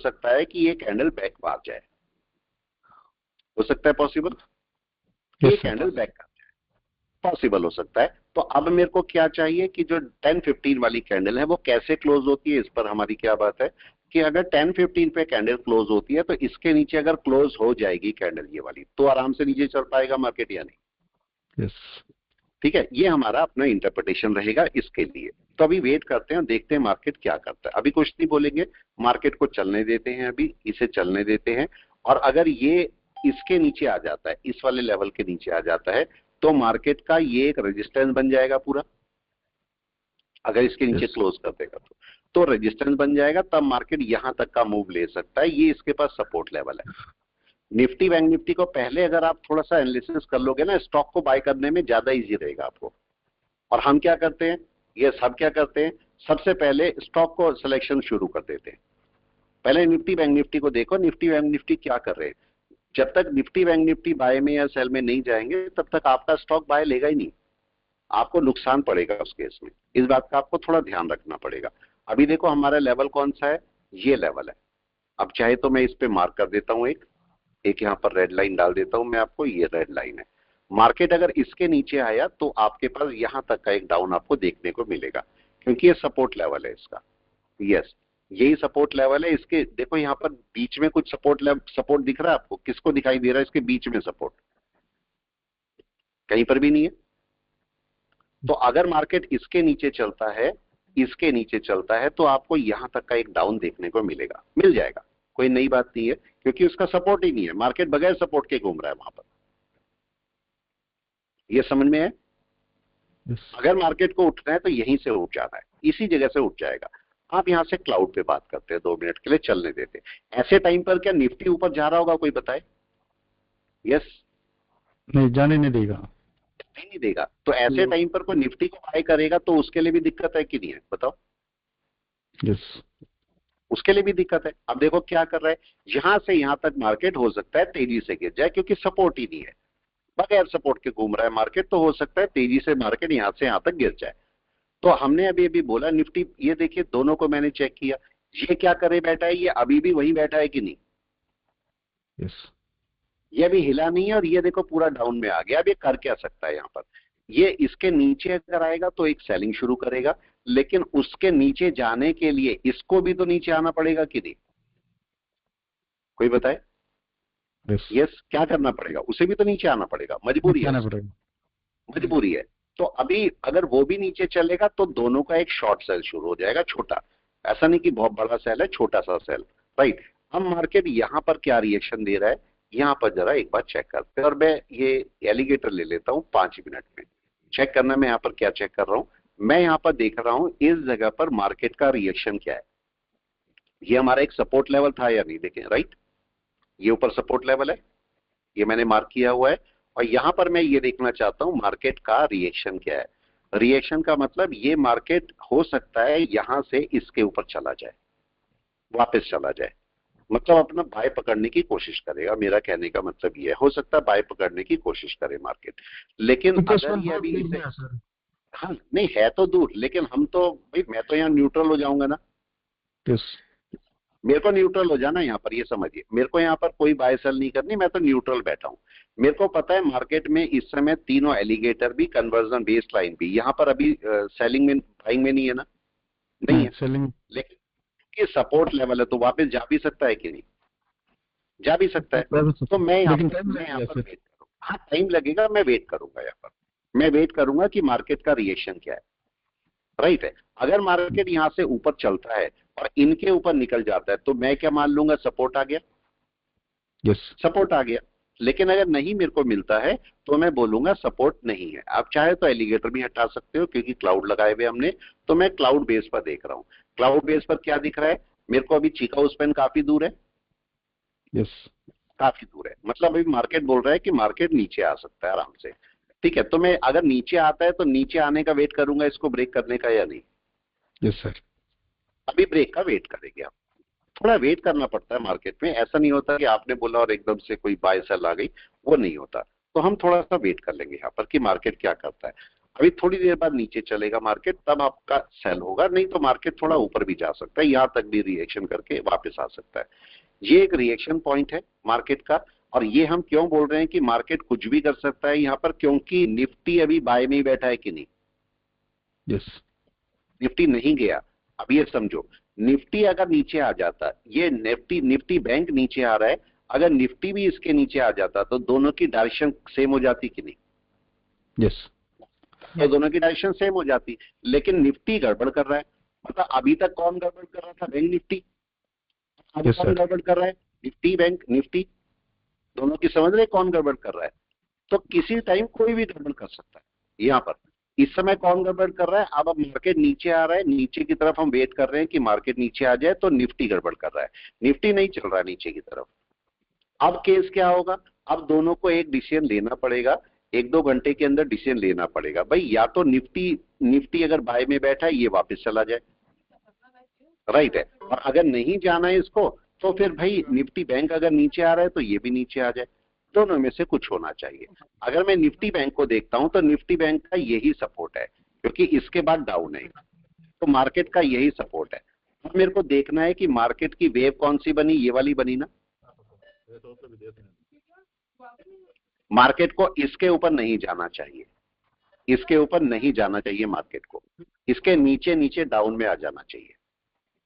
सकता है कि ये कैंडल बैक मार जाए, हो सकता है पॉसिबल, ये कैंडल बैक कर जाए, पॉसिबल हो सकता है। तो अब मेरे को क्या चाहिए कि जो 10-15 वाली कैंडल है वो कैसे क्लोज होती है, इस पर हमारी क्या बात है कि अगर 10-15 पे कैंडल क्लोज होती है तो इसके नीचे अगर क्लोज हो जाएगी कैंडल ये वाली तो आराम से नीचे चल पाएगा मार्केट या नहीं। यस, ठीक है, ये हमारा अपना इंटरप्रिटेशन रहेगा इसके लिए। तो अभी वेट करते हैं, देखते हैं मार्केट क्या करता है। अभी कुछ नहीं बोलेंगे, मार्केट को चलने देते हैं, अभी इसे चलने देते हैं। और अगर ये इसके नीचे आ जाता है, इस वाले लेवल के नीचे आ जाता है, तो मार्केट का ये एक रेजिस्टेंस बन जाएगा पूरा। अगर इसके नीचे क्लोज कर देगा तो रेजिस्टेंस बन जाएगा, तब मार्केट यहां तक का मूव ले सकता है। ये इसके पास सपोर्ट लेवल है। निफ्टी बैंक निफ्टी को पहले अगर आप थोड़ा सा एनालिसिस कर लोगे ना, स्टॉक को बाय करने में ज्यादा इजी रहेगा आपको। और हम क्या करते हैं, ये सब क्या करते हैं, सबसे पहले स्टॉक को सिलेक्शन शुरू कर देते हैं। पहले निफ्टी बैंक निफ्टी को देखो, निफ्टी बैंक निफ्टी क्या कर रहे हैं। जब तक निफ्टी बैंक निफ्टी बाय में या सेल में नहीं जाएंगे तब तक आपका स्टॉक बाय लेगा ही नहीं, आपको नुकसान पड़ेगा उस केस में। इस बात का आपको थोड़ा ध्यान रखना पड़ेगा। अभी देखो हमारा लेवल कौन सा है, ये लेवल है। अब चाहे तो मैं इस पे मार्क कर देता हूं, एक यहां पर रेड लाइन डाल देता हूं मैं आपको, ये रेड लाइन है। मार्केट अगर इसके नीचे आया तो आपके पास यहां तक का एक डाउन आपको देखने को मिलेगा, क्योंकि ये सपोर्ट लेवल है इसका। यस, यही सपोर्ट लेवल है। इसके देखो यहां पर बीच में कुछ सपोर्ट दिख रहा है आपको, किसको दिखाई दे रहा है इसके बीच में सपोर्ट? कहीं पर भी नहीं है। तो अगर मार्केट इसके नीचे चलता है, इसके नीचे चलता है, तो आपको यहां तक का एक डाउन देखने को मिलेगा, मिल जाएगा, कोई नई बात नहीं है, क्योंकि उसका सपोर्ट ही नहीं है। मार्केट बगैर सपोर्ट के घूम रहा है वहां पर। ये समझ में है? अगर मार्केट को उठना है तो यहीं से उठ जाना है, इसी जगह से उठ जाएगा। आप यहां से क्लाउड पे बात करते हैं, 2 मिनट के लिए चलने देते हैं। ऐसे टाइम पर क्या निफ्टी ऊपर जा रहा होगा, कोई बताए? यस, नहीं, जाने नहीं देगा, नहीं देगा। तो ऐसे टाइम पर कोई निफ्टी को बाय करेगा तो उसके लिए भी दिक्कत है कि नहीं है, बताओ? यस, उसके लिए भी दिक्कत है। अब देखो क्या कर रहा है, यहां से यहां तक मार्केट हो सकता है तेजी से गिर जाए, क्योंकि सपोर्ट ही नहीं है। बगैर सपोर्ट के घूम रहा है मार्केट, तो हो सकता है तेजी से मार्केट यहां से यहां तक गिर जाए। तो हमने अभी अभी बोला निफ्टी, ये देखिए दोनों को मैंने चेक किया, ये क्या करे बैठा है, ये अभी भी वहीं बैठा है कि नहीं? यस, ये अभी हिला नहीं है, और ये देखो पूरा डाउन में आ गया। अब ये कर क्या सकता है यहाँ पर, ये इसके नीचे अगर आएगा तो एक सेलिंग शुरू करेगा, लेकिन उसके नीचे जाने के लिए इसको भी तो नीचे आना पड़ेगा कि नहीं? कोई बताए? यस, क्या करना पड़ेगा, उसे भी तो नीचे आना पड़ेगा, मजबूरी है, मजबूरी है। तो अभी अगर वो भी नीचे चलेगा तो दोनों का एक शॉर्ट सेल शुरू हो जाएगा, छोटा। ऐसा नहीं कि बहुत बड़ा सेल है, छोटा सा सेल, राइट। अब मार्केट यहां पर क्या रिएक्शन दे रहा है, यहां पर जरा एक बार चेक करते हैं। और मैं ये एलिगेटर ले लेता हूं 5 मिनट में चेक करना। मैं यहां पर क्या चेक कर रहा हूं, मैं यहां पर देख रहा हूं इस जगह पर मार्केट का रिएक्शन क्या है। ये हमारा एक सपोर्ट लेवल था या नहीं, देखें, राइट, ये ऊपर सपोर्ट लेवल है, ये मैंने मार्क किया हुआ है। और यहां पर मैं ये देखना चाहता हूं मार्केट का रिएक्शन क्या है। रिएक्शन का मतलब ये मार्केट हो सकता है यहां से इसके ऊपर चला जाए, वापस चला जाए, मतलब अपना बाय पकड़ने की कोशिश करेगा। मेरा कहने का मतलब ये हो सकता है बाय पकड़ने की कोशिश करे मार्केट। लेकिन अगर ये अभी इसे, हाँ नहीं है तो दूर, लेकिन हम तो भाई, मैं तो यहाँ न्यूट्रल हो जाऊंगा ना। मेरे को न्यूट्रल हो जाना यहाँ पर, ये समझिए, मेरे को यहाँ पर कोई बाय सेल नहीं करनी, मैं तो न्यूट्रल बैठा हूँ। मेरे को पता है मार्केट में इस समय तीनों एलिगेटर भी, कन्वर्जन बेस लाइन भी, यहाँ पर अभी सेलिंग में, बाइंग में नहीं है ना, नहीं है सेलिंग। लेकिन ये सपोर्ट लेवल है तो वापस जा भी सकता है कि नहीं? जा भी सकता है। तो मैं यहाँ पर वेट करूँ, हाँ टाइम लगेगा, मैं वेट करूंगा यहाँ पर, मैं वेट करूंगा कि मार्केट का रिएक्शन क्या है, राइट है। अगर मार्केट यहां से ऊपर चलता है और इनके ऊपर निकल जाता है तो मैं क्या मान लूंगा, सपोर्ट आ गया। यस, सपोर्ट आ गया। लेकिन अगर नहीं मेरे को मिलता है तो मैं बोलूंगा सपोर्ट नहीं है। आप चाहे तो एलिगेटर भी हटा सकते हो, क्योंकि क्लाउड लगाए हुए हमने, तो मैं क्लाउड बेस पर देख रहा हूं। क्लाउड बेस पर क्या दिख रहा है मेरे को, अभी चिकागो स्पैन काफी दूर है। यस, काफी दूर है, मतलब अभी मार्केट बोल रहा है कि मार्केट नीचे आ सकता है आराम से। ठीक है, तो मैं अगर नीचे आता है तो नीचे आने का वेट करूंगा, इसको ब्रेक करने का या नहीं? यस सर, अभी ब्रेक का वेट करेंगे आप। थोड़ा वेट करना पड़ता है मार्केट में, ऐसा नहीं होता कि आपने बोला और एकदम से कोई बाय सेल आ गई, वो नहीं होता। तो हम थोड़ा सा वेट कर लेंगे यहाँ पर कि मार्केट क्या करता है। अभी थोड़ी देर बाद नीचे चलेगा मार्केट, तब आपका सेल होगा, नहीं तो मार्केट थोड़ा ऊपर भी जा सकता है, यहां तक भी रिएक्शन करके वापस आ सकता है। ये एक रिएक्शन पॉइंट है मार्केट का। और ये हम क्यों बोल रहे हैं कि मार्केट कुछ भी कर सकता है यहाँ पर, क्योंकि निफ्टी अभी बाय में ही बैठा है कि नहीं? यस निफ्टी नहीं गया। अब ये समझो, निफ्टी अगर नीचे आ जाता, ये निफ्टी बैंक नीचे आ रहा है, अगर निफ्टी भी इसके नीचे आ जाता तो दोनों की डायरेक्शन सेम हो जाती कि नहीं? यस तो दोनों की डायरेक्शन सेम हो जाती। लेकिन निफ्टी गड़बड़ कर रहा है। मतलब अभी तक कौन गड़बड़ कर रहा था? Bank Nifty. अब यस कौन सर गड़बड़ कर रहा है? Nifty bank Nifty. दोनों की समझ रहे कौन गड़बड़ कर रहा है? तो किसी टाइम कोई भी गड़बड़ कर सकता है यहाँ पर। इस समय कौन गड़बड़ कर रहा है? अब मार्केट नीचे आ रहा है, नीचे की तरफ हम वेट कर रहे हैं कि मार्केट नीचे आ जाए, तो निफ्टी गड़बड़ कर रहा है। निफ्टी नहीं चल रहा है नीचे की तरफ। अब केस क्या होगा? अब दोनों को एक डिसीजन लेना पड़ेगा, 1-2 घंटे के अंदर डिसीजन लेना पड़ेगा भाई। या तो निफ्टी अगर बाय में बैठा है ये वापस चला जाए, राइट है, और अगर नहीं जाना है इसको तो फिर भाई निफ्टी बैंक अगर नीचे आ रहा है तो ये भी नीचे आ जाए। दोनों में से कुछ होना चाहिए। अगर मैं निफ्टी बैंक को देखता हूं तो निफ्टी बैंक का यही सपोर्ट है, क्योंकि इसके बाद डाउन है, तो मार्केट का यही सपोर्ट है। अब मेरे को देखना है कि मार्केट की वेव कौन सी बनी, ये वाली बनी ना। मार्केट को इसके ऊपर नहीं जाना चाहिए, इसके ऊपर नहीं जाना चाहिए मार्केट को, इसके नीचे नीचे डाउन में आ जाना चाहिए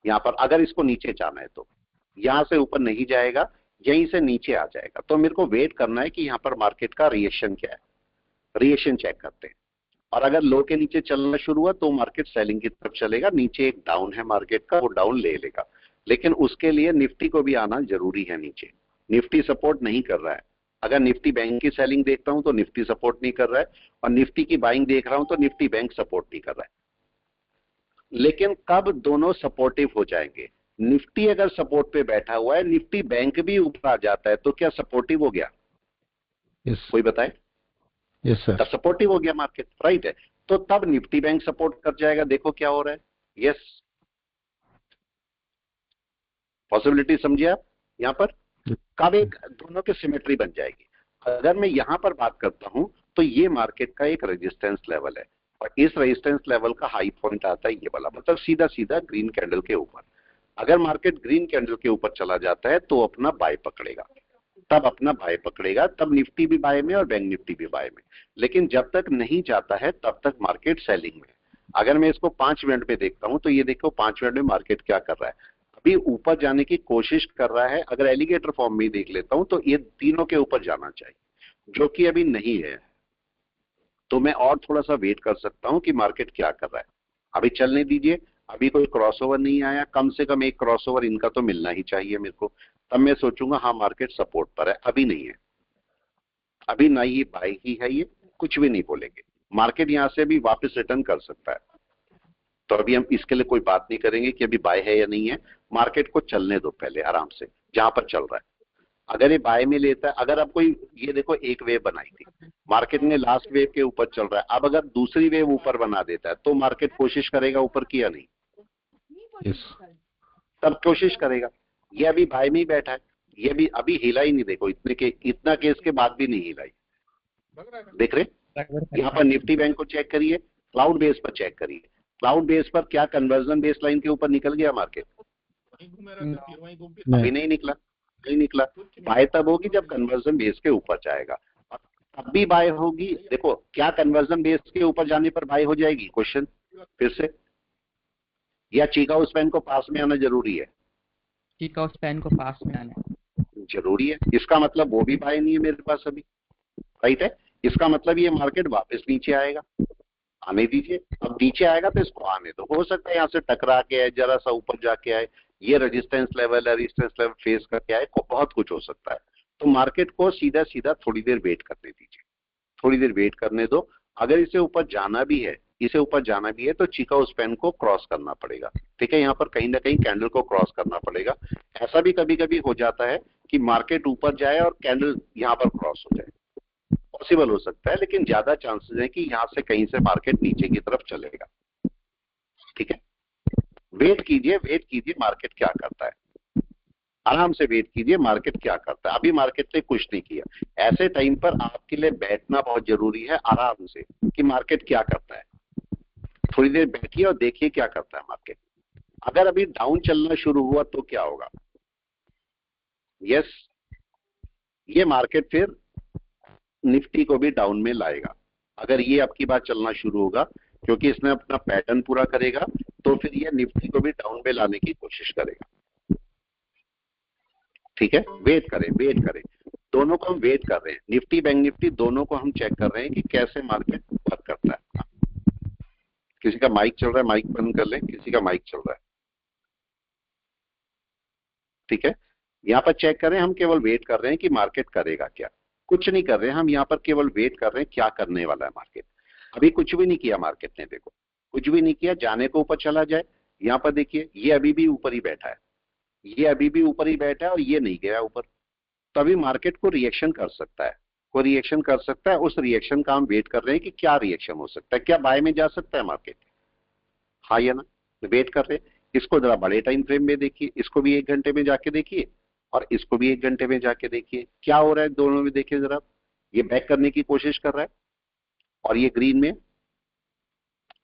यहाँ पर। अगर इसको नीचे जाना है तो यहां से ऊपर नहीं जाएगा, यहीं से नीचे आ जाएगा। तो मेरे को वेट करना है कि यहाँ पर मार्केट का रिएक्शन क्या है, रिएक्शन चेक करते हैं। और अगर लो के नीचे चलना शुरू हुआ तो मार्केट सेलिंग की तरफ चलेगा। नीचे एक डाउन है मार्केट का, वो डाउन ले लेगा, लेकिन उसके लिए निफ्टी को भी आना जरूरी है नीचे। निफ्टी सपोर्ट नहीं कर रहा है। अगर निफ्टी बैंक की सेलिंग देखता हूं तो निफ्टी सपोर्ट नहीं कर रहा है, और निफ्टी की बाइंग देख रहा हूं तो निफ्टी बैंक सपोर्ट नहीं कर रहा है। लेकिन कब दोनों सपोर्टिव हो जाएंगे? निफ्टी अगर सपोर्ट पे बैठा हुआ है, निफ्टी बैंक भी ऊपर आ जाता है, तो क्या सपोर्टिव हो गया? यस कोई बताए? यस तब सर सपोर्टिव हो गया मार्केट, राइट है। तो तब निफ्टी बैंक सपोर्ट कर जाएगा। देखो क्या हो रहा है। यस, पॉसिबिलिटी समझिए आप यहां पर। कब एक दोनों की सिमेट्री बन जाएगी? अगर मैं यहां पर बात करता हूं तो ये मार्केट का एक रेजिस्टेंस लेवल है, और इस रेजिस्टेंस लेवल का हाई पॉइंट आता है ये वाला, मतलब सीधा सीधा ग्रीन कैंडल के ऊपर। अगर मार्केट ग्रीन कैंडल के ऊपर चला जाता है तो अपना बाय पकड़ेगा, तब अपना बाय पकड़ेगा, तब निफ्टी भी बाय में और बैंक निफ्टी भी बाय में। लेकिन जब तक नहीं जाता है तब तक मार्केट सेलिंग में। अगर मैं इसको 5 मिनट में देखता हूं तो ये देखो 5 मिनट में मार्केट क्या कर रहा है। अभी ऊपर जाने की कोशिश कर रहा है। अगर एलिगेटर फॉर्म में देख लेता हूं तो ये तीनों के ऊपर जाना चाहिए, जो कि अभी नहीं है। तो मैं और थोड़ा सा वेट कर सकता हूं कि मार्केट क्या कर रहा है। अभी चलने दीजिए। अभी कोई क्रॉसओवर नहीं आया, कम से कम एक क्रॉसओवर इनका तो मिलना ही चाहिए मेरे को, तब मैं सोचूंगा हाँ मार्केट सपोर्ट पर है। अभी नहीं है, अभी ना ये बाय ही है, ये कुछ भी नहीं बोलेंगे। मार्केट यहां से भी वापस रिटर्न कर सकता है, तो अभी हम इसके लिए कोई बात नहीं करेंगे कि अभी बाय है या नहीं है। मार्केट को चलने दो पहले आराम से, जहां पर चल रहा है। अगर ये बाय में लेता है, अगर अब कोई, ये देखो एक वेव बनाई थी मार्केट ने, लास्ट वेव के ऊपर चल रहा है। अब अगर दूसरी वेव ऊपर बना देता है तो मार्केट कोशिश करेगा ऊपर की या नहीं? यस तब कोशिश करेगा। ये अभी बाय में ही बैठा है, ये भी अभी हिला ही नहीं। देखो इतना केस के बाद भी नहीं हिलाई। देख रहे? यहाँ पर निफ्टी बैंक को चेक करिए, क्लाउड बेस पर चेक करिए। क्लाउड बेस पर क्या कन्वर्जन बेस लाइन के ऊपर निकल गया मार्केट? अभी नहीं निकला, नहीं निकला। बाय तब होगी जब कन्वर्जन बेस के ऊपर जाएगा, और तब भी बाय होगी। देखो क्या कन्वर्जन बेस के ऊपर जाने पर बाय हो जाएगी? क्वेश्चन फिर से। या चीका स्पैन को पास में आना जरूरी है? चीका स्पैन को पास में आना जरूरी है। इसका मतलब वो भी बाय नहीं है मेरे पास अभी, राइट है। इसका मतलब ये मार्केट वापस नीचे आएगा, आने दीजिए। अब नीचे आएगा तो इसको आने दो, हो सकता है यहाँ से टकरा के आए, जरा सा ऊपर जाके आए, ये रेजिस्टेंस लेवल है, रेजिस्टेंस लेवल फेस करके आए, बहुत कुछ हो सकता है। तो मार्केट को सीधा सीधा थोड़ी देर वेट करने दीजिए, थोड़ी देर वेट करने दो। अगर इसे ऊपर जाना भी है, इसे ऊपर जाना भी है तो चिका स्पैन को क्रॉस करना पड़ेगा, ठीक है। यहाँ पर कहीं ना कहीं कैंडल को क्रॉस करना पड़ेगा। ऐसा भी कभी कभी हो जाता है कि मार्केट ऊपर जाए और कैंडल यहाँ पर क्रॉस हो जाए, पॉसिबल हो सकता है, लेकिन ज्यादा चांसेस है कि यहां से कहीं से मार्केट नीचे की तरफ चलेगा, ठीक है। वेट कीजिए, वेट कीजिए मार्केट क्या करता है। आराम से वेट कीजिए मार्केट क्या करता है। अभी मार्केट ने कुछ नहीं किया। ऐसे टाइम पर आपके लिए बैठना बहुत जरूरी है आराम से कि मार्केट क्या करता है। थोड़ी देर बैठिए और देखिए क्या करता है मार्केट। अगर अभी डाउन चलना शुरू हुआ तो क्या होगा? यस, ये मार्केट फिर निफ्टी को भी डाउन में लाएगा। अगर ये अब की बार चलना शुरू होगा क्योंकि इसने अपना पैटर्न पूरा करेगा तो फिर ये निफ्टी को भी डाउन में लाने की कोशिश करेगा। ठीक है, वेट करें वेट करें। दोनों को हम वेट कर रहे हैं, निफ्टी बैंक निफ्टी दोनों को हम चेक कर रहे हैं कि कैसे मार्केट वर्क करता है। किसी का माइक चल रहा है, माइक बंद कर लें। किसी का माइक चल रहा है, ठीक है। यहाँ पर चेक करें, हम केवल वेट कर रहे हैं कि मार्केट करेगा क्या। कुछ नहीं कर रहे हैं हम, यहाँ पर केवल वेट कर रहे हैं क्या करने वाला है मार्केट। अभी कुछ भी नहीं किया मार्केट ने, देखो कुछ भी नहीं किया। जाने को ऊपर चला जाए, यहाँ पर देखिए ये अभी भी ऊपर ही बैठा है, ये अभी भी ऊपर ही बैठा है और ये नहीं गया ऊपर। तो अभी मार्केट को रिएक्शन कर सकता है, वो रिएक्शन कर सकता है। उस रिएक्शन का हम वेट कर रहे हैं कि क्या रिएक्शन हो सकता है, क्या बाय में जा सकता है मार्केट, हाँ या ना। वेट कर रहे हैं। इसको जरा बड़े टाइम फ्रेम में देखिए, इसको भी 1 घंटे में जाके देखिए और इसको भी 1 घंटे में जाके देखिए क्या हो रहा है दोनों में। देखिए जरा, ये बैक करने की कोशिश कर रहा है और ये ग्रीन में।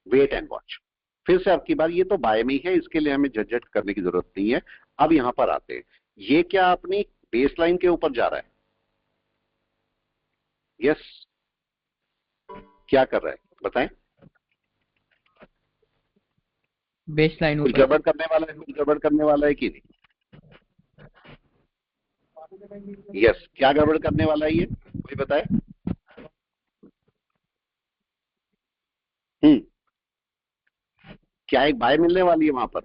Wait and watch. फिर से आपकी बात, ये तो बाय में ही है, इसके लिए हमें झंझट करने की जरूरत नहीं है। अब यहां पर आते हैं, ये क्या अपनी बेस लाइन के ऊपर जा रहा है? यस, क्या कर रहा है बताएं। बेस लाइन कुछ ऊपर। गड़बड़ करने वाला है, कुछ गड़बड़ करने वाला है कि नहीं? यस, क्या गड़बड़ करने वाला है ये, कोई बताए। क्या एक बाय मिलने वाली है वहां पर?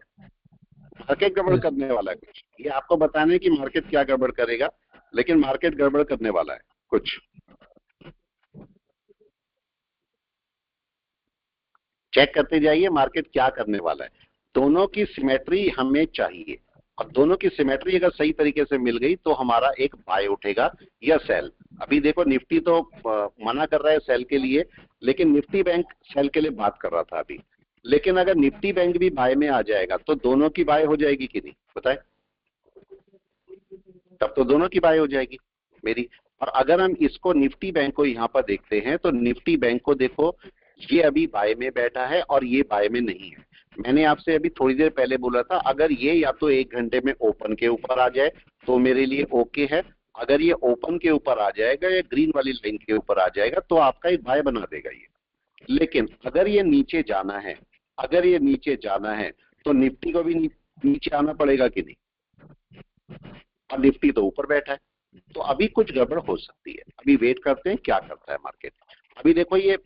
मार्केट गड़बड़ yes, करने वाला है कुछ। ये आपको बताना है कि मार्केट क्या गड़बड़ करेगा, लेकिन मार्केट गड़बड़ करने वाला है कुछ। चेक करते जाइए मार्केट क्या करने वाला है। दोनों की सिमेट्री हमें चाहिए और दोनों की सिमेट्री अगर सही तरीके से मिल गई तो हमारा एक बाय उठेगा या सेल। अभी देखो निफ्टी तो मना कर रहा है सेल के लिए, लेकिन निफ्टी बैंक सेल के लिए बात कर रहा था अभी। लेकिन अगर निफ्टी बैंक भी बाय में आ जाएगा तो दोनों की बाय हो जाएगी कि नहीं बताए? तब तो दोनों की बाय हो जाएगी मेरी। और अगर हम इसको निफ्टी बैंक को यहाँ पर देखते हैं तो निफ्टी बैंक को देखो, ये अभी बाय में बैठा है और ये बाय में नहीं है। मैंने आपसे अभी थोड़ी देर पहले बोला था अगर ये या तो 1 घंटे में ओपन के ऊपर आ जाए तो मेरे लिए ओके है। अगर ये ओपन के ऊपर आ जाएगा या ग्रीन वाली लाइन के ऊपर आ जाएगा तो आपका एक बाय बना देगा ये। लेकिन अगर ये नीचे जाना है, अगर ये नीचे जाना है तो निफ्टी को भी नीचे आना पड़ेगा कि नहीं। और निफ्टी तो ऊपर बैठा है, तो अभी कुछ गड़बड़ हो सकती है। अभी वेट करते हैं क्या करता है मार्केट। अभी देखो ये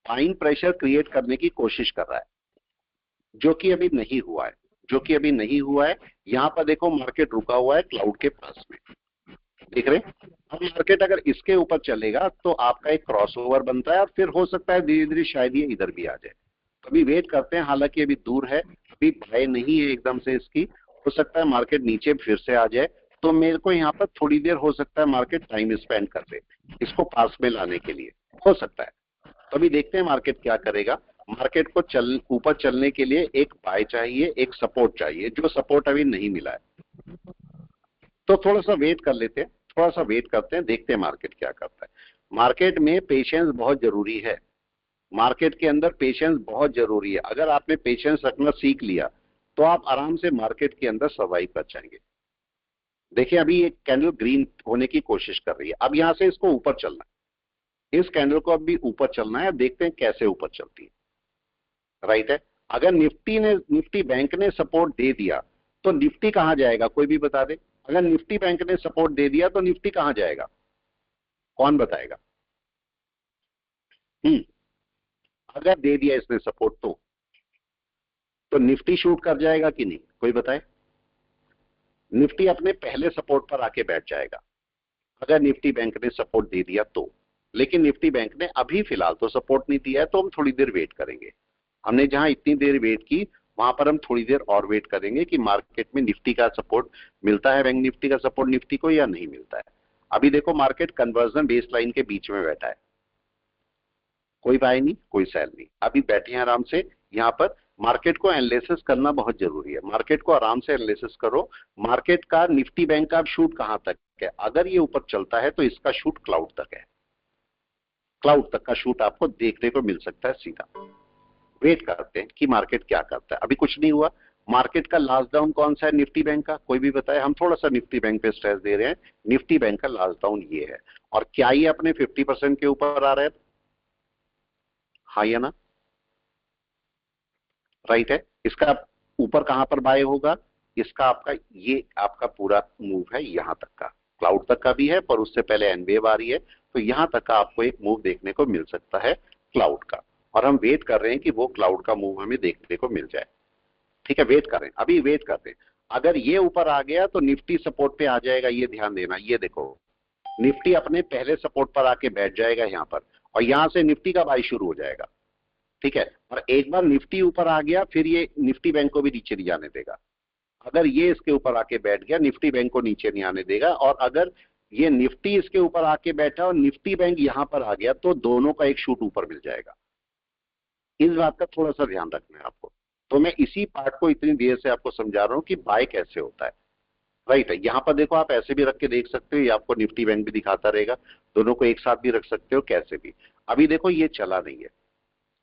बाइंग प्रेशर क्रिएट करने की कोशिश कर रहा है, जो कि अभी नहीं हुआ है, जो कि अभी नहीं हुआ है। यहाँ पर देखो मार्केट रुका हुआ है क्लाउड के पास में, देख रहे हैं। अब मार्केट अगर इसके ऊपर चलेगा तो आपका एक क्रॉसओवर बनता है और फिर हो सकता है धीरे धीरे शायद ये इधर भी आ जाए। तो अभी वेट करते हैं, हालांकि अभी दूर है, अभी बाय नहीं है एकदम से इसकी। हो सकता है मार्केट नीचे फिर से आ जाए, तो मेरे को यहाँ पर थोड़ी देर हो सकता है मार्केट टाइम स्पेंड कर ले इसको पास में लाने के लिए, हो सकता है। तो अभी देखते हैं मार्केट क्या करेगा। मार्केट को ऊपर चलने के लिए एक बाय चाहिए, एक सपोर्ट चाहिए, जो सपोर्ट अभी नहीं मिला है। तो थोड़ा सा वेट कर लेते हैं, थोड़ा सा वेट करते हैं, देखते हैं मार्केट क्या करता है। मार्केट में पेशेंस बहुत जरूरी है, मार्केट के अंदर पेशेंस बहुत जरूरी है। अगर आपने पेशेंस रखना सीख लिया तो आप आराम से मार्केट के अंदर सर्वाइव कर जाएंगे। देखिए अभी एक कैंडल ग्रीन होने की कोशिश कर रही है, अब यहां से इसको ऊपर चलना है, इस कैंडल को अभी ऊपर चलना है। देखते हैं कैसे ऊपर चलती है, राइट है। अगर निफ्टी बैंक ने सपोर्ट दे दिया तो निफ्टी कहां जाएगा, कोई भी बता दे। अगर निफ्टी बैंक ने सपोर्ट दे दिया तो निफ्टी कहां जाएगा, कौन बताएगा। अगर दे दिया इसने सपोर्ट तो निफ्टी शूट कर जाएगा कि नहीं, कोई बताए। निफ्टी अपने पहले सपोर्ट पर आके बैठ जाएगा अगर निफ्टी बैंक ने सपोर्ट दे दिया तो। लेकिन निफ्टी बैंक ने अभी फिलहाल तो सपोर्ट नहीं दिया है, तो हम थोड़ी देर वेट करेंगे। हमने जहां इतनी देर वेट की वहां पर हम थोड़ी देर और वेट करेंगे कि मार्केट में निफ्टी का सपोर्ट मिलता है, बैंक निफ्टी का सपोर्ट निफ्टी को, या नहीं मिलता है। अभी देखो मार्केट कन्वर्जन बेस लाइन के बीच में बैठा है, कोई बाय नहीं कोई सेल नहीं, अभी बैठे हैं आराम से यहाँ पर। मार्केट को एनालिसिस करना बहुत जरूरी है, मार्केट को आराम से एनालिसिस करो। मार्केट का निफ्टी बैंक का शूट कहां तक है, अगर ये ऊपर चलता है तो इसका शूट क्लाउड तक है, क्लाउड तक का शूट आपको देखने को मिल सकता है सीधा। वेट करते हैं कि मार्केट क्या करता है। अभी कुछ नहीं हुआ। मार्केट का लास्ट डाउन कौन सा है निफ्टी बैंक का, कोई भी बताए। हम थोड़ा सा निफ्टी बैंक पे स्ट्रेस दे रहे हैं। निफ्टी बैंक का लास्ट डाउन ये है, और क्या ये अपने 50% के ऊपर आ रहा है? हाँ या ना? राइट है। इसका ऊपर कहां पर बाय होगा? इसका आपका ये आपका पूरा मूव है यहां तक का, क्लाउड तक का भी है, पर उससे पहले एन वेव आ रही है, तो यहां तक का आपको एक मूव देखने को मिल सकता है क्लाउड का, और हम वेट कर रहे हैं कि वो क्लाउड का मूव हमें देखने को मिल जाए। ठीक है, वेट करें, अभी वेट करते हैं। अगर ये ऊपर आ गया तो निफ्टी सपोर्ट पे आ जाएगा, ये ध्यान देना। ये देखो, निफ्टी अपने पहले सपोर्ट पर आके बैठ जाएगा यहां पर, और यहां से निफ्टी का बाई शुरू हो जाएगा। ठीक है, और एक बार निफ्टी ऊपर आ गया फिर ये निफ्टी बैंक को भी नीचे नहीं जाने देगा। अगर ये इसके ऊपर आके बैठ गया, निफ्टी बैंक को नीचे नहीं आने देगा, और अगर ये निफ्टी इसके ऊपर आके बैठा और निफ्टी बैंक यहां पर आ गया तो दोनों का एक शूट ऊपर मिल जाएगा। इस बात का थोड़ा सा ध्यान रखना है आपको। तो मैं इसी पार्ट को इतनी देर से आपको समझा रहा हूं कि बाय कैसे होता है। राइट है, यहां पर देखो, आप ऐसे भी रख के देख सकते हो, ये आपको निफ्टी बैंक भी दिखाता रहेगा, दोनों को एक साथ भी रख सकते हो, कैसे भी। अभी देखो ये चला नहीं है,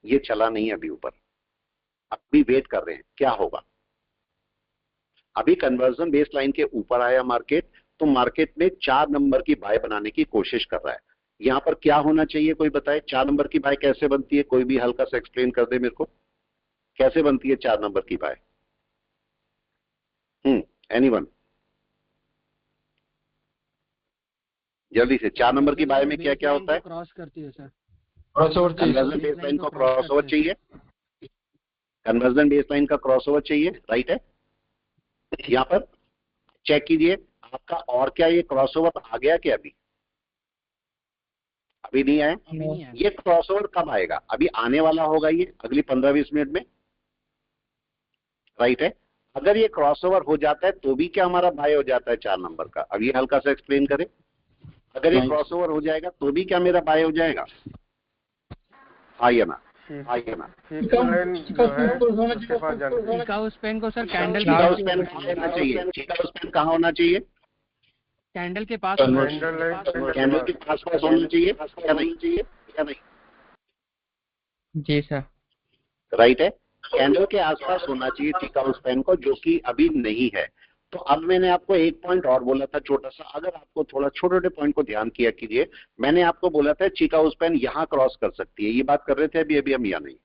ये चला नहीं है अभी ऊपर, अभी वेट कर रहे हैं क्या होगा। अभी कन्वर्जन बेस लाइन के ऊपर आया मार्केट, तो मार्केट में 4 नंबर की बाय बनाने की कोशिश कर रहा है। यहां पर क्या होना चाहिए, कोई बताए? 4 नंबर की बाय कैसे बनती है, कोई भी हल्का सा एक्सप्लेन कर दे मेरे को, कैसे बनती है 4 नंबर की बाय? एनीवन? जल्दी से, 4 नंबर की बाय में क्या क्या होता है? क्रॉस करती है सर, कन्वर्जन बेस लाइन को क्रॉस ओवर चाहिए, कन्वर्जन बेस लाइन का क्रॉस ओवर चाहिए। राइट है, यहां पर चेक कीजिए आपका, और क्या ये क्रॉस ओवर आ गया क्या? अभी नहीं आया। ये क्रॉसओवर कब आएगा? अभी आने वाला होगा ये अगली 15-20 मिनट में। राइट है, अगर ये क्रॉसओवर हो जाता है तो भी क्या हमारा बाय हो जाता है 4 नंबर का? अब ये हल्का सा एक्सप्लेन करें। अगर ये क्रॉसओवर हो जाएगा तो भी क्या मेरा बाय हो जाएगा? हाँ या ना? हाँ या ना? चिकागो स्पेन को सर कैंडल चिकागो स्पेन कहाँ होना चाहिए? चिकागो स्पेन कहाँ होना चाहिए? कैंडल के पास कैंडल के पास होना चाहिए, क्या नहीं चाहिए? क्या नहीं? जी सर। राइट है, कैंडल के आसपास होना चाहिए चिकागो स्पेन को, जो कि अभी नहीं है। तो अब मैंने आपको एक पॉइंट और बोला था छोटा सा, अगर आपको थोड़ा छोटे छोटे पॉइंट को ध्यान किया कीजिए। मैंने आपको बोला था चिकागो स्पेन यहां क्रॉस कर सकती है, ये बात कर रहे थे अभी अभी हम, या नहीं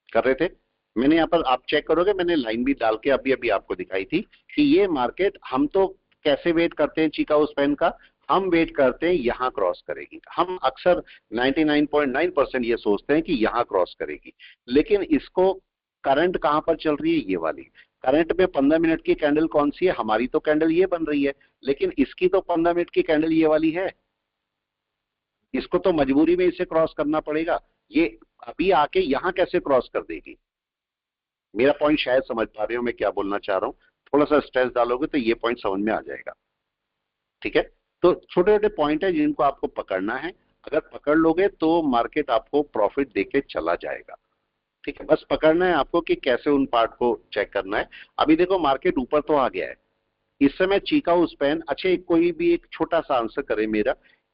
कर रहे थे? मैंने यहाँ पर, आप चेक करोगे, मैंने लाइन भी डाल के अभी अभी आपको दिखाई थी कि ये मार्केट, हम तो कैसे वेट करते हैं चिकागो स्पेन का, हम वेट करते हैं यहां क्रॉस करेगी। हम अक्सर 99.9% ये सोचते हैं कि यहां क्रॉस करेगी, लेकिन इसको करंट कहां पर चल रही है? ये वाली करंट में 15 मिनट की कैंडल कौन सी है? हमारी तो कैंडल ये बन रही है, लेकिन इसकी तो 15 मिनट की कैंडल ये वाली है। इसको तो मजबूरी में इसे क्रॉस करना पड़ेगा। ये अभी आके यहां कैसे क्रॉस कर देगी? मेरा पॉइंट शायद समझ पा रहे हो मैं क्या बोलना चाह रहा हूं। थोड़ा सा स्ट्रेस डालोगे तो ये पॉइंट समझ में आ जाएगा। ठीक है, तो छोटे छोटे पॉइंट है जिनको आपको पकड़ना है। अगर पकड़ लोगे तो मार्केट आपको प्रॉफिट देके चला जाएगा। ठीक है, बस पकड़ना है आपको कि कैसे उन पार्ट को चेक करना है। अभी देखो मार्केट ऊपर तो आ गया है इस समय। चिकागो स्पेन, अच्छा कोई भी एक छोटा सा आंसर करे मेरा,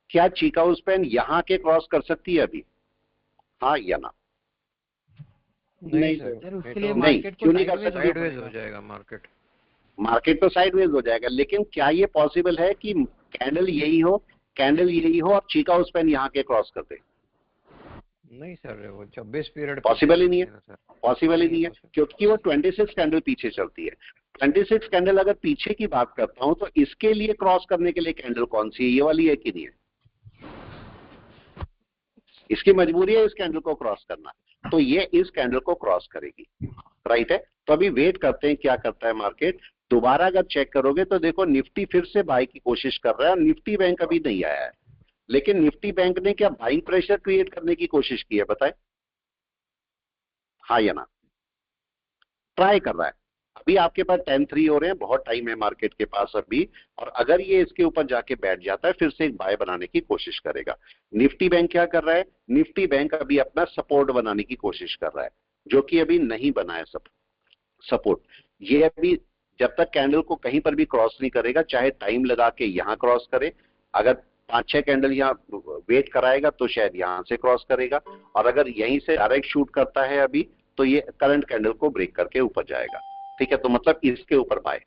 क्या चिकागो स्पेन यहां के क्रॉस कर सकती है अभी? हाँ या ना? नहीं सर, उसके लिए नहीं, मार्केट क्यों को नहीं कर सकती? साइडवेज हो जाएगा मार्केट। मार्केट तो साइडवेज हो जाएगा, लेकिन क्या ये पॉसिबल है कि कैंडल यही हो, कैंडल यही हो और चिकागो स्पेन यहाँ के क्रॉस कर दे? नहीं सर, वो 24 पीरियड पॉसिबल ही नहीं है, पॉसिबल ही नहीं है, क्योंकि वो 26 कैंडल पीछे चलती है। 26 कैंडल अगर पीछे की बात करता हूं तो इसके लिए क्रॉस करने के लिए कैंडल कौन सी है? ये वाली है कि नहीं है? इसकी मजबूरी है इस कैंडल को क्रॉस करना, तो ये इस कैंडल को क्रॉस करेगी। राइट है, तो अभी वेट करते हैं क्या करता है मार्केट। दोबारा अगर चेक करोगे तो देखो निफ्टी फिर से बाई की कोशिश कर रहा है, निफ्टी बैंक अभी नहीं आया है, लेकिन निफ्टी बैंक ने क्या बाइंग प्रेशर क्रिएट करने की कोशिश की है? बताए हाँ या ना? ट्राई कर रहा है। अभी आपके पास 10-3 हो रहे हैं, बहुत टाइम है मार्केट के पास अभी, और अगर ये इसके ऊपर जाके बैठ जाता है फिर से एक बाय बनाने की कोशिश करेगा। निफ्टी बैंक क्या कर रहा है? निफ्टी बैंक अभी अपना सपोर्ट बनाने की कोशिश कर रहा है। जो कि अभी नहीं बना है सपोर्ट। ये अभी जब तक कैंडल को कहीं पर भी क्रॉस नहीं करेगा, चाहे टाइम लगा के यहां क्रॉस करे, अगर 5-6 कैंडल यहाँ वेट कराएगा तो शायद यहां से क्रॉस करेगा, और अगर यहीं से डायरेक्ट शूट करता है अभी तो ये करंट कैंडल को ब्रेक करके ऊपर जाएगा। ठीक है, तो मतलब इसके ऊपर बाय,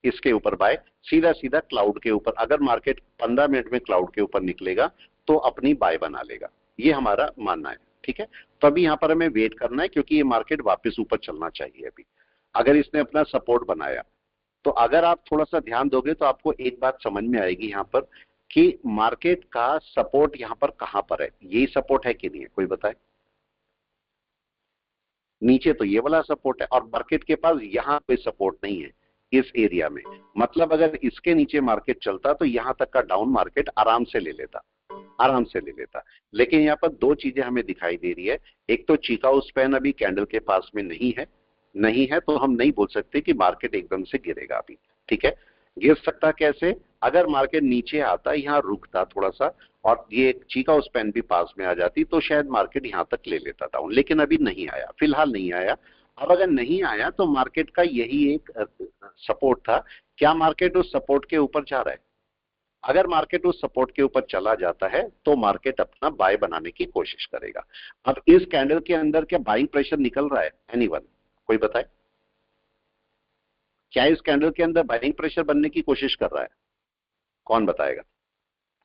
इसके ऊपर बाय, सीधा सीधा क्लाउड के ऊपर। अगर मार्केट 15 मिनट में क्लाउड के ऊपर निकलेगा तो अपनी बाय बना लेगा, ये हमारा मानना है। ठीक है, तो अभी यहाँ पर हमें वेट करना है क्योंकि ये मार्केट वापस ऊपर चलना चाहिए। अभी अगर इसने अपना सपोर्ट बनाया तो अगर आप थोड़ा सा ध्यान दोगे तो आपको एक बात समझ में आएगी यहाँ पर कि मार्केट का सपोर्ट यहाँ पर कहां पर है। यही सपोर्ट है कि नहीं है, कोई बताए? नीचे तो ये वाला सपोर्ट है और मार्केट के पास यहाँ कोई सपोर्ट नहीं है इस एरिया में। मतलब अगर इसके नीचे मार्केट चलता तो यहां तक का डाउन मार्केट आराम से ले लेता, आराम से ले लेता। लेकिन यहाँ पर दो चीजें हमें दिखाई दे रही है। एक तो चिकागो स्पैन अभी कैंडल के पास में नहीं है, नहीं है तो हम नहीं बोल सकते कि मार्केट एकदम से गिरेगा अभी। ठीक है, गिर सकता कैसे? अगर मार्केट नीचे आता, यहाँ रुकता थोड़ा सा और ये चिकागो स्पैन भी पास में आ जाती तो शायद मार्केट यहाँ तक ले लेता डाउन, लेकिन अभी नहीं आया, फिलहाल नहीं आया। अब अगर नहीं आया तो मार्केट का यही एक सपोर्ट था। क्या मार्केट उस सपोर्ट के ऊपर जा रहा है? अगर मार्केट उस सपोर्ट के ऊपर चला जाता है तो मार्केट अपना बाय बनाने की कोशिश करेगा। अब इस कैंडल के अंदर क्या बाइंग प्रेशर निकल रहा है? एनीवन, कोई बताए? क्या इस कैंडल के अंदर बाइंग प्रेशर बनने की कोशिश कर रहा है? कौन बताएगा?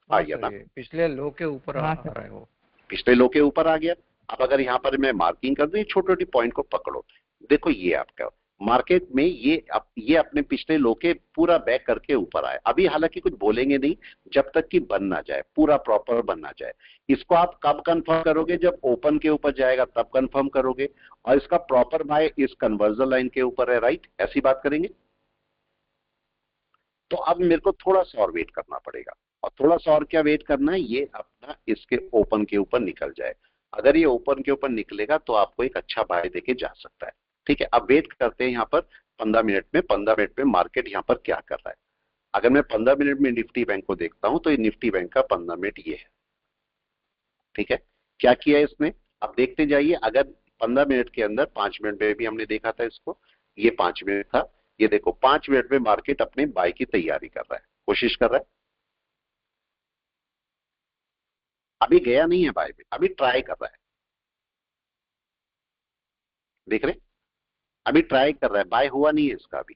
आ गया ना, पिछले लो के ऊपर आ रहा है वो, पिछले लो के ऊपर आ गया। अब अगर यहाँ पर मैं मार्किंग कर दूं, छोटी छोटी पॉइंट को पकड़ो, देखो ये आपका मार्केट में ये अपने पिछले लो के पूरा बैक करके ऊपर आए। अभी हालांकि कुछ बोलेंगे नहीं जब तक कि बन ना जाए, पूरा प्रॉपर बन ना जाए। इसको आप कब कंफर्म करोगे? जब ओपन के ऊपर जाएगा तब कंफर्म करोगे, और इसका प्रॉपर बाय इस कन्वर्जन लाइन के ऊपर है, राइट? ऐसी बात करेंगे। तो अब मेरे को थोड़ा सा और वेट करना पड़ेगा, और थोड़ा सा और क्या वेट करना है? ये अपना इसके ओपन के ऊपर निकल जाए। अगर ये ओपन के ऊपर निकलेगा तो आपको एक अच्छा बाय देके जा सकता है। ठीक है, अब वेट करते हैं यहाँ पर 15 मिनट में। 15 मिनट में मार्केट यहाँ पर क्या कर रहा है? अगर मैं 15 मिनट में निफ्टी बैंक को देखता हूं तो ये निफ्टी बैंक का 15 मिनट ये है। ठीक है, क्या किया इसने? अब देखते जाइए। अगर 15 मिनट के अंदर, 5 मिनट में भी हमने देखा था इसको, ये 5 मिनट था, ये देखो 5 मिनट में मार्केट अपने बाय की तैयारी कर रहा है, कोशिश कर रहा है। अभी गया नहीं है बाय में, अभी ट्राई कर रहा है। देख रहे, अभी ट्राई कर रहा है, बाय हुआ नहीं है इसका अभी।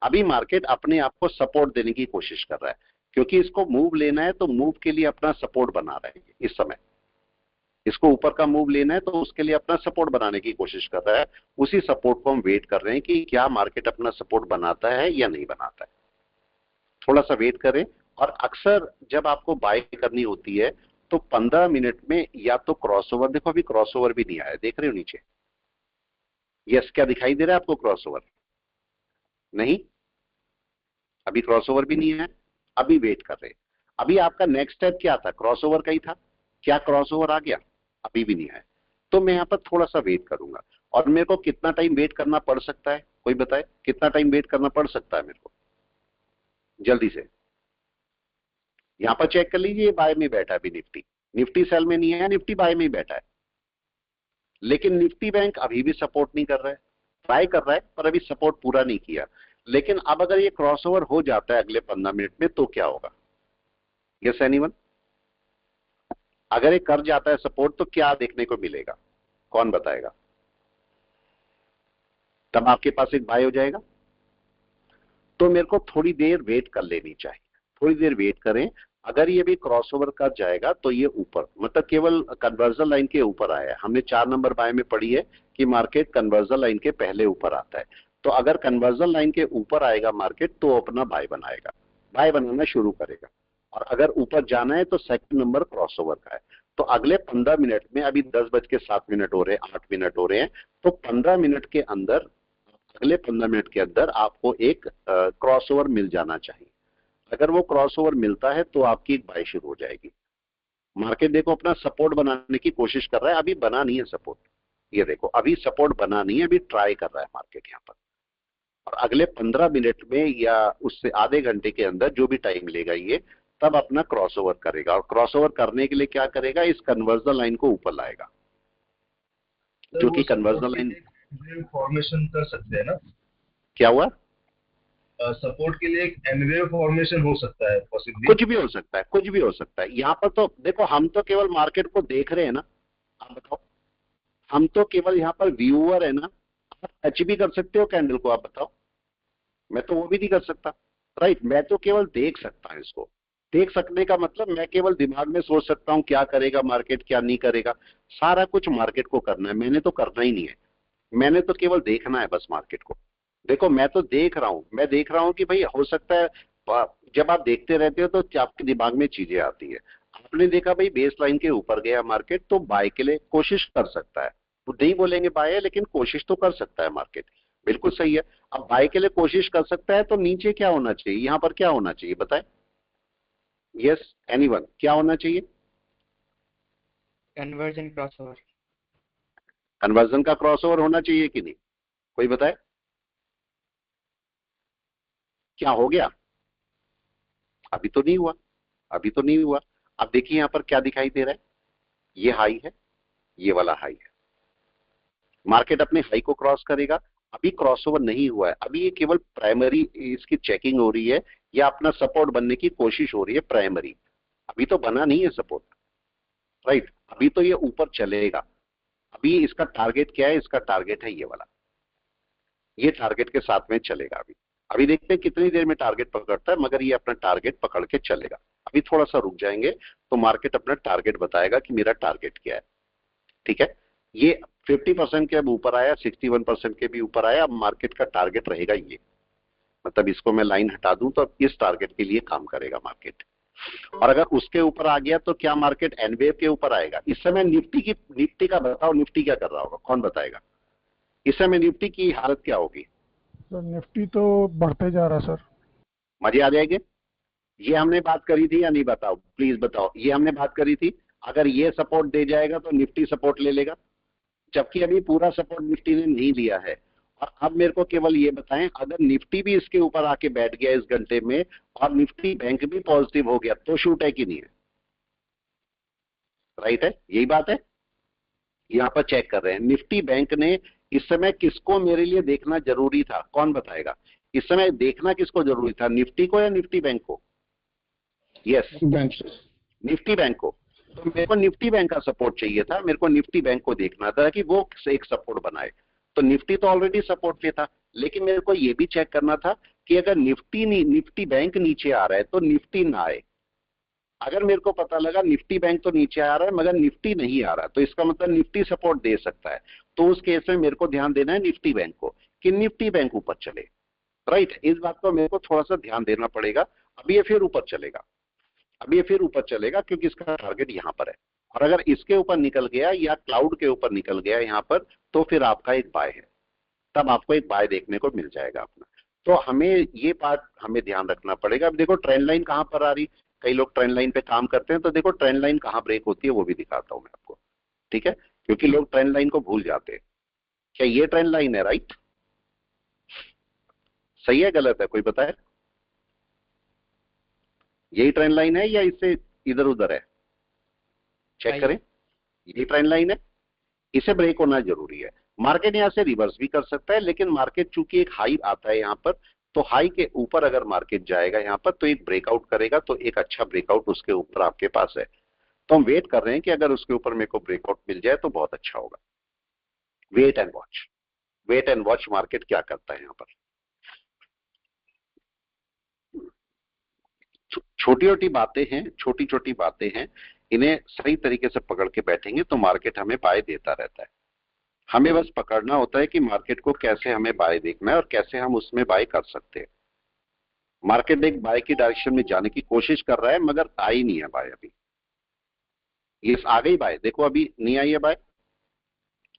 अभी मार्केट अपने आप को सपोर्ट देने की कोशिश कर रहा है, क्योंकि इसको मूव लेना है तो मूव के लिए अपना सपोर्ट बना रहा है इस समय। इसको ऊपर का मूव लेना है तो उसके लिए अपना सपोर्ट बनाने की कोशिश कर रहा है। उसी सपोर्ट को हम वेट कर रहे हैं कि क्या मार्केट अपना सपोर्ट बनाता है या नहीं बनाता है। थोड़ा सा वेट करें। और अक्सर जब आपको बाय करनी होती है तो 15 मिनट में या तो क्रॉसओवर, देखो अभी क्रॉसओवर भी नहीं आया, देख रहे हो नीचे? यस, क्या दिखाई दे रहा है आपको? क्रॉसओवर नहीं, अभी क्रॉसओवर भी नहीं है, अभी वेट कर रहे हैं। अभी आपका नेक्स्ट स्टेप क्या था? क्रॉसओवर का ही था। क्या क्रॉसओवर आ गया? अभी भी नहीं आया। तो मैं यहाँ पर थोड़ा सा वेट करूंगा। और मेरे को कितना टाइम वेट करना पड़ सकता है, कोई बताए? कितना टाइम वेट करना पड़ सकता है मेरे को? जल्दी से यहाँ पर चेक कर लीजिए। बाय में बैठा है अभी निफ्टी, निफ्टी सेल में नहीं है, निफ्टी बाय में ही बैठा है। लेकिन निफ्टी बैंक अभी भी सपोर्ट नहीं कर रहा है, ट्राई कर रहा है पर अभी सपोर्ट पूरा नहीं किया। लेकिन अब अगर ये क्रॉसओवर हो जाता है अगले 15 मिनट में तो क्या होगा? Yes anyone? अगर ये कर जाता है सपोर्ट तो क्या देखने को मिलेगा, कौन बताएगा? तब आपके पास एक बाय हो जाएगा। तो मेरे को थोड़ी देर वेट कर लेनी चाहिए, थोड़ी देर वेट करें। अगर ये भी क्रॉसओवर कर जाएगा तो ये ऊपर, मतलब केवल कन्वर्जन लाइन के ऊपर आया है। हमने 4 नंबर बाय में पढ़ी है कि मार्केट कन्वर्जन लाइन के पहले ऊपर आता है। तो अगर कन्वर्जन लाइन के ऊपर आएगा मार्केट तो अपना बाय बनाएगा, बाय बनाना शुरू करेगा। और अगर ऊपर जाना है तो सेकंड नंबर क्रॉसओवर का है। तो अगले 15 मिनट में, अभी 10:07 हो रहे हैं, 8 मिनट हो रहे हैं, तो 15 मिनट के अंदर, अगले 15 मिनट के अंदर आपको एक क्रॉसओवर मिल जाना चाहिए। अगर वो क्रॉसओवर मिलता है तो आपकी एक बाय शुरू हो जाएगी। मार्केट देखो अपना सपोर्ट बनाने की कोशिश कर रहा है, अभी बना नहीं है सपोर्ट। ये देखो अभी सपोर्ट बना नहीं है, अभी ट्राई कर रहा है मार्केट यहाँ पर। और अगले 15 मिनट में या उससे आधे घंटे के अंदर, जो भी टाइम लेगा ये, तब अपना क्रॉसओवर करेगा। और क्रॉसओवर करने के लिए क्या करेगा? इस कन्वर्जन लाइन को ऊपर लाएगा। जो कि कन्वर्जन लाइन फॉर्मेशन कर सकते हैं ना। क्या हुआ? सपोर्ट के लिए एक एन वेव फॉर्मेशन हो सकता है पॉसिबली। कुछ भी हो सकता है, कुछ भी हो सकता है। यहाँ पर तो देखो, हम तो केवल मार्केट को देख रहे हैं ना। आप बताओ, हम तो केवल यहाँ पर व्यूअर है ना। आप टच भी कर सकते हो कैंडल को, आप बताओ। मैं तो वो भी नहीं कर सकता, राइट। मैं तो केवल देख सकता हूँ इसको। देख सकने का मतलब मैं केवल दिमाग में सोच सकता हूँ क्या करेगा मार्केट, क्या नहीं करेगा। सारा कुछ मार्केट को करना है, मैंने तो करना ही नहीं है। मैंने तो केवल देखना है बस मार्केट को। देखो, मैं तो देख रहा हूं, मैं देख रहा हूं कि भाई हो सकता है। जब आप देखते रहते हो तो आपके दिमाग में चीजें आती है। आपने देखा भाई बेस लाइन के ऊपर गया मार्केट, तो बाय के लिए कोशिश कर सकता है। वो नहीं बोलेंगे बाय है, लेकिन कोशिश तो कर सकता है मार्केट। बिल्कुल सही है। अब बाय के लिए कोशिश कर सकता है, तो नीचे क्या होना चाहिए, यहां पर क्या होना चाहिए बताए? यस, एनीवन, क्या होना चाहिए? Conversion crossover. कन्वर्जन का क्रॉसओवर होना चाहिए कि नहीं? कोई बताए क्या हो गया? अभी तो नहीं हुआ, अभी तो नहीं हुआ। अब देखिए यहां पर क्या दिखाई दे रहा है। ये हाई है, ये वाला हाई है। मार्केट अपने हाई को क्रॉस करेगा। अभी क्रॉसओवर नहीं हुआ है, अभी ये केवल प्राइमरी इसकी चेकिंग हो रही है, या अपना सपोर्ट बनने की कोशिश हो रही है प्राइमरी। अभी तो बना नहीं है सपोर्ट, राइट। अभी तो ये ऊपर चलेगा। अभी इसका टारगेट क्या है? इसका टारगेट है ये वाला। ये टारगेट के साथ में चलेगा। अभी अभी देखते हैं कितनी देर में टारगेट पकड़ता है, मगर ये अपना टारगेट पकड़ के चलेगा। अभी थोड़ा सा रुक जाएंगे तो मार्केट अपना टारगेट बताएगा कि मेरा टारगेट क्या है। ठीक है, ये 50% के अब ऊपर आया, 61% के भी ऊपर आया। अब मार्केट का टारगेट रहेगा ये, मतलब इसको मैं लाइन हटा दूं तो अब इस टारगेट के लिए काम करेगा मार्केट। और अगर उसके ऊपर आ गया तो क्या मार्केट एनवेव के ऊपर आएगा? इस समय निफ्टी का बताओ, निफ्टी क्या कर रहा होगा, कौन बताएगा? इस समय निफ्टी की हालत क्या होगी? सर निफ्टी तो बढ़ते जा रहा सर। मजे आ जाएंगे। ये हमने बात करी थी या नहीं, बताओ प्लीज बताओ। ये हमने बात करी थी, अगर ये सपोर्ट दे जाएगा तो निफ्टी सपोर्ट ले लेगा, जबकि अभी पूरा सपोर्ट निफ्टी ने नहीं लिया है। और अब मेरे को केवल ये बताएं, अगर निफ्टी भी इसके ऊपर आके बैठ गया इस घंटे में, और निफ्टी बैंक भी पॉजिटिव हो गया, तो शूट है कि नहीं है? राइट है, यही बात है। यहां पर चेक कर रहे हैं निफ्टी बैंक ने इस समय किसको मेरे लिए देखना जरूरी था, कौन बताएगा? इस समय देखना किसको जरूरी था, निफ्टी को या निफ्टी बैंक को? Yes, bank. निफ्टी बैंक को। तो मेरे को निफ्टी बैंक का सपोर्ट चाहिए था, मेरे को निफ्टी बैंक को देखना था कि वो एक सपोर्ट बनाए। तो निफ्टी तो ऑलरेडी सपोर्ट पे था, लेकिन मेरे को ये भी चेक करना था कि अगर निफ्टी बैंक नीचे आ रहा है तो निफ्टी ना आए। अगर मेरे को पता लगा निफ्टी बैंक तो नीचे आ रहा है मगर निफ्टी नहीं आ रहा, तो इसका मतलब निफ्टी सपोर्ट दे सकता है। तो उस केस में मेरे को ध्यान देना है निफ्टी बैंक को, कि निफ्टी बैंक ऊपर चले। राइट, इस बात को मेरे को थोड़ा सा ध्यान देना पड़ेगा। अभी ये फिर ऊपर चलेगा, अभी ये फिर ऊपर चलेगा, क्योंकि इसका टारगेट यहां पर है। और अगर इसके ऊपर निकल गया या क्लाउड के ऊपर निकल गया यहां पर, तो फिर आपका एक बाय है, तब आपको एक बाय देखने को मिल जाएगा अपना। तो हमें ये बात हमें ध्यान रखना पड़ेगा। अब देखो ट्रेंड लाइन कहां पर आ रही, कई लोग ट्रेंड लाइन पे काम करते हैं, तो देखो ट्रेंड लाइन कहां ब्रेक होती है वो भी दिखाता हूं मैं आपको। ठीक है, क्योंकि लोग ट्रेंड लाइन को भूल जाते हैं। क्या ये ट्रेंड लाइन है? राइट, सही है गलत है, कोई बताए? यही ट्रेंड लाइन है या इससे इधर उधर है? चेक करें, यही ट्रेंड लाइन है। इसे ब्रेक होना जरूरी है। मार्केट यहां से रिवर्स भी कर सकता है, लेकिन मार्केट चूंकि एक हाई आता है यहां पर, तो हाई के ऊपर अगर मार्केट जाएगा यहां पर तो एक ब्रेकआउट करेगा, तो एक अच्छा ब्रेकआउट उसके ऊपर आपके पास है। तो हम वेट कर रहे हैं कि अगर उसके ऊपर मेरे को ब्रेकआउट मिल जाए तो बहुत अच्छा होगा। Wait and watch, wait and watch market क्या करता है यहां पर। छोटी छोटी बातें हैं, छोटी छोटी बातें हैं, इन्हें सही तरीके से पकड़ के बैठेंगे तो मार्केट हमें बाय देता रहता है। हमें बस पकड़ना होता है कि मार्केट को कैसे हमें बाय देखना है और कैसे हम उसमें बाय कर सकते हैं। मार्केट एक बाय की डायरेक्शन में जाने की कोशिश कर रहा है, मगर आई नहीं है बाय अभी। ये आ गई बाय, देखो अभी नहीं आई है बाय,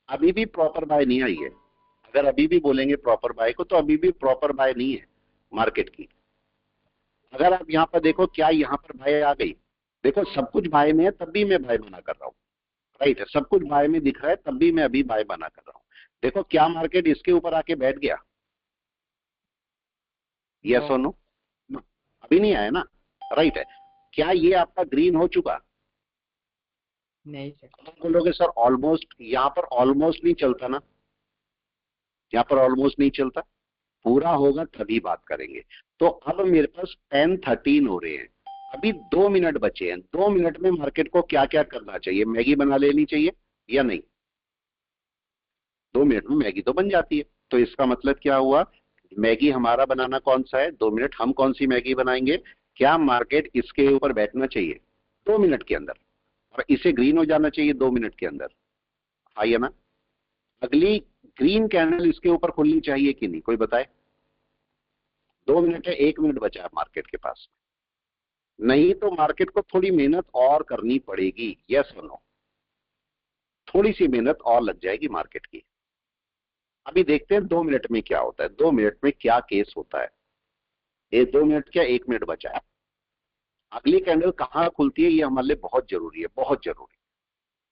अभी भी प्रॉपर बाय नहीं आई है। अगर अभी भी बोलेंगे प्रॉपर बाय को, तो अभी भी प्रॉपर बाय नहीं है मार्केट की। अगर आप यहां पर देखो, क्या यहां पर बाय आ गई? देखो सब कुछ बाय में है, तब भी मैं बाय बना कर रहा हूं। राइट है, सब कुछ बाय में दिख रहा है, तब भी मैं अभी बाय बना कर रहा हूं। देखो क्या मार्केट इसके ऊपर आके बैठ गया? यस और नो? अभी नहीं आया ना, राइट है। क्या ये आपका ग्रीन हो चुका? नहीं सर। आप बोलोगे सर ऑलमोस्ट, यहाँ पर ऑलमोस्ट नहीं चलता ना, यहाँ पर ऑलमोस्ट नहीं चलता, पूरा होगा तभी बात करेंगे। तो अब मेरे पास 10:13 हो रहे हैं, अभी 2 मिनट बचे हैं। 2 मिनट में मार्केट को क्या क्या करना चाहिए? मैगी बना लेनी चाहिए या नहीं? 2 मिनट में मैगी तो बन जाती है। तो इसका मतलब क्या हुआ, मैगी हमारा बनाना कौन सा है? 2 मिनट। हम कौन सी मैगी बनाएंगे? क्या मार्केट इसके ऊपर बैठना चाहिए 2 मिनट के अंदर, और इसे ग्रीन हो जाना चाहिए 2 मिनट के अंदर, हाँ या ना? अगली ग्रीन कैंडल इसके ऊपर खुलनी चाहिए कि नहीं, कोई बताए? 2 मिनट है, 1 मिनट बचा है मार्केट के पास। नहीं तो मार्केट को थोड़ी मेहनत और करनी पड़ेगी, यस और नो? थोड़ी सी मेहनत और लग जाएगी मार्केट की। अभी देखते हैं 2 मिनट में क्या होता है, 2 मिनट में क्या केस होता है। ये 2 मिनट क्या, 1 मिनट बचा है। अगली कैंडल कहाँ खुलती है ये हमारे लिए बहुत जरूरी है, बहुत जरूरी,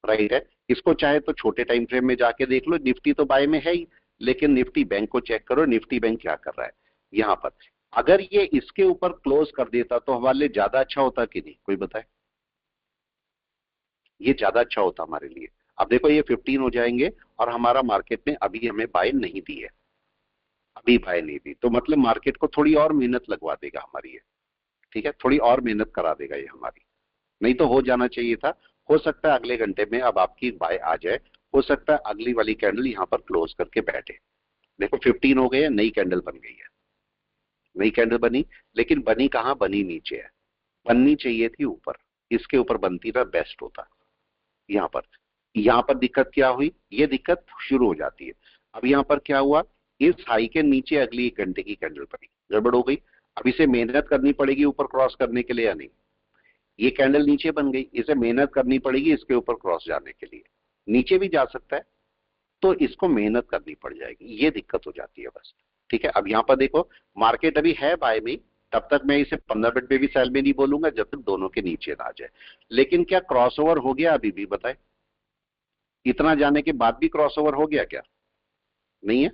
राइट है। इसको चाहे तो छोटे टाइम फ्रेम में जाके देख लो, निफ्टी तो बाय में है ही, लेकिन निफ्टी बैंक को चेक करो, निफ्टी बैंक क्या कर रहा है यहाँ पर। अगर ये इसके ऊपर क्लोज कर देता तो हमारे लिए ज्यादा अच्छा होता कि नहीं, कोई बताए? ये ज्यादा अच्छा होता हमारे लिए। अब देखो ये 15 हो जाएंगे और हमारा मार्केट ने अभी हमें बाय नहीं दी है, अभी बाय नहीं दी, तो मतलब मार्केट को थोड़ी और मेहनत लगवा देगा हमारी ये, ठीक है, थोड़ी और मेहनत करा देगा ये हमारी। नहीं तो हो जाना चाहिए था। हो सकता है अगले घंटे में अब आपकी बाय आ जाए, हो सकता है अगली वाली कैंडल यहाँ पर क्लोज करके बैठे। देखो 15 हो गए, नई कैंडल बन गई है, नई कैंडल बनी, लेकिन बनी कहाँ, बनी नीचे है। बननी चाहिए थी ऊपर, इसके ऊपर बनती ना बेस्ट होता। यहाँ पर दिक्कत क्या हुई, ये दिक्कत शुरू हो जाती है। अब यहाँ पर क्या हुआ, इस हाई के नीचे अगली 1 घंटे की कैंडल बनी, गड़बड़ हो गई। अब इसे मेहनत करनी पड़ेगी ऊपर क्रॉस करने के लिए या नहीं? ये कैंडल नीचे बन गई, इसे मेहनत करनी पड़ेगी इसके ऊपर क्रॉस जाने के लिए। नीचे भी जा सकता है, तो इसको मेहनत करनी पड़ जाएगी, ये दिक्कत हो जाती है बस, ठीक है। अब यहाँ पर देखो मार्केट अभी है बाय में, तब तक मैं इसे 15 मिनट में भी सेल में नहीं बोलूंगा जब तक दोनों के नीचे ना आ जाए। लेकिन क्या क्रॉसओवर हो गया अभी भी, बताए? इतना जाने के बाद भी क्रॉसओवर हो गया क्या? नहीं है,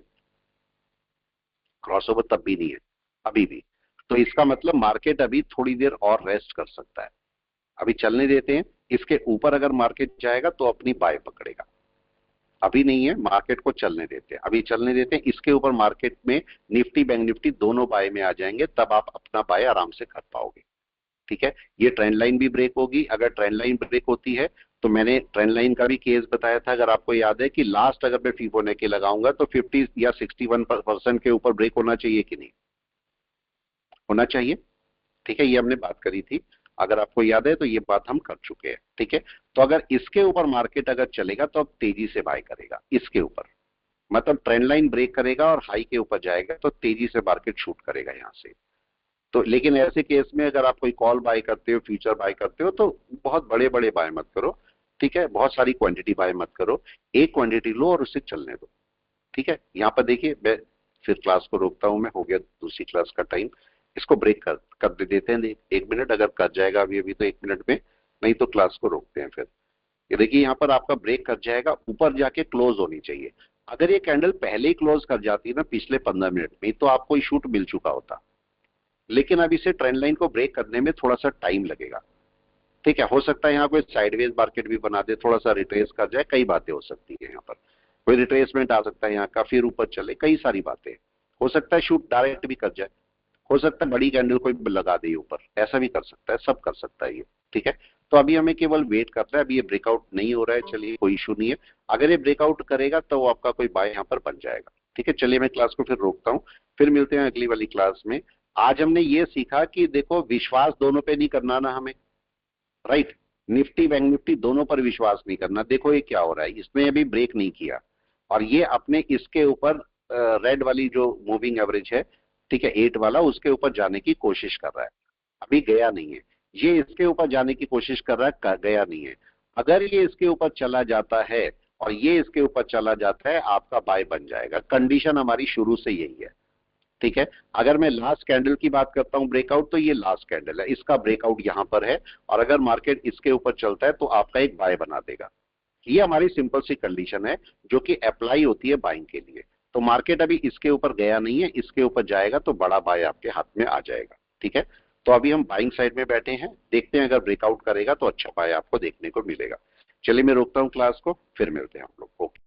क्रॉसओवर तब भी नहीं है, अभी भी। तो इसका मतलब मार्केट अभी थोड़ी देर और रेस्ट कर सकता है, अभी चलने देते हैं। इसके ऊपर अगर मार्केट जाएगा तो अपनी बाय पकड़ेगा, अभी नहीं है, मार्केट को चलने देते हैं, अभी चलने देते हैं। इसके ऊपर मार्केट में निफ्टी बैंक निफ्टी दोनों बाय में आ जाएंगे, तब आप अपना बाय आराम से कर पाओगे, ठीक है। ये ट्रेंड लाइन भी ब्रेक होगी, अगर ट्रेंड लाइन ब्रेक होती है तो मैंने ट्रेंड लाइन का भी केस बताया था, अगर आपको याद है, कि लास्ट अगर मैं फिबोनाची लगाऊंगा तो 50 या 61% के ऊपर ब्रेक होना चाहिए कि नहीं होना चाहिए, ठीक है। ये हमने बात करी थी, अगर आपको याद है तो ये बात हम कर चुके हैं, ठीक है। तो अगर इसके ऊपर मार्केट अगर चलेगा तो अब तेजी से बाय करेगा इसके ऊपर, मतलब ट्रेंड लाइन ब्रेक करेगा और हाई के ऊपर जाएगा तो तेजी से मार्केट शूट करेगा यहाँ से। तो लेकिन ऐसे केस में अगर आप कोई कॉल बाय करते हो, फ्यूचर बाय करते हो, तो बहुत बड़े बड़े बाय मत करो, ठीक है। बहुत सारी क्वांटिटी बाय मत करो, एक क्वांटिटी लो और उसे चलने दो, ठीक है। यहाँ पर देखिए, मैं फिर क्लास को रोकता हूं, मैं हो गया दूसरी क्लास का टाइम, इसको ब्रेक कर देते हैं 1 मिनट, अगर कर जाएगा अभी अभी तो 1 मिनट में, नहीं तो क्लास को रोकते हैं फिर। ये देखिए यहाँ पर आपका ब्रेक कर जाएगा, ऊपर जाके क्लोज होनी चाहिए। अगर ये कैंडल पहले ही क्लोज कर जाती ना पिछले 15 मिनट में, तो आपको शूट मिल चुका होता, लेकिन अब इसे ट्रेंड लाइन को ब्रेक करने में थोड़ा सा टाइम लगेगा, ठीक है। हो सकता है यहाँ कोई साइडवेज मार्केट भी बना दे, थोड़ा सा रिट्रेस कर जाए, कई बातें हो सकती है यहाँ पर, कोई रिट्रेसमेंट आ सकता है यहाँ का, फिर ऊपर चले, कई सारी बातें हो सकता है, शूट डायरेक्ट भी कर जाए, हो सकता है बड़ी कैंडल कोई लगा दे ऊपर, ऐसा भी कर सकता है, सब कर सकता है ये, ठीक है। तो अभी हमें केवल वेट करना है, अभी ये ब्रेकआउट नहीं हो रहा है, चलिए कोई इशू नहीं है। अगर ये ब्रेकआउट करेगा तो आपका कोई बाय यहाँ पर बन जाएगा, ठीक है। चलिए मैं क्लास को फिर रोकता हूँ, फिर मिलते हैं अगली वाली क्लास में। आज हमने ये सीखा कि देखो विश्वास दोनों पे नहीं करना ना हमें, राइट। निफ्टी बैंक निफ्टी दोनों पर विश्वास नहीं करना। देखो ये क्या हो रहा है, इसने अभी ब्रेक नहीं किया और ये अपने इसके ऊपर रेड वाली जो मूविंग एवरेज है, ठीक है, 8 वाला, उसके ऊपर जाने की कोशिश कर रहा है, अभी गया नहीं है। ये इसके ऊपर जाने की कोशिश कर रहा है, गया नहीं है। अगर ये इसके ऊपर चला जाता है और ये इसके ऊपर चला जाता है, आपका बाय बन जाएगा। कंडीशन हमारी शुरू से यही है, ठीक है। अगर मैं लास्ट कैंडल की बात करता हूं ब्रेकआउट, तो ये लास्ट कैंडल है, इसका ब्रेकआउट यहां पर है, और अगर मार्केट इसके ऊपर चलता है तो आपका एक बाय बना देगा। ये हमारी सिंपल सी कंडीशन है जो कि अप्लाई होती है बाइंग के लिए। तो मार्केट अभी इसके ऊपर गया नहीं है, इसके ऊपर जाएगा तो बड़ा बाय आपके हाथ में आ जाएगा, ठीक है। तो अभी हम बाइंग साइड में बैठे हैं, देखते हैं अगर ब्रेकआउट करेगा तो अच्छा बाय आपको देखने को मिलेगा। चलिए मैं रोकता हूँ क्लास को, फिर मिलते हैं हम लोग। ओके।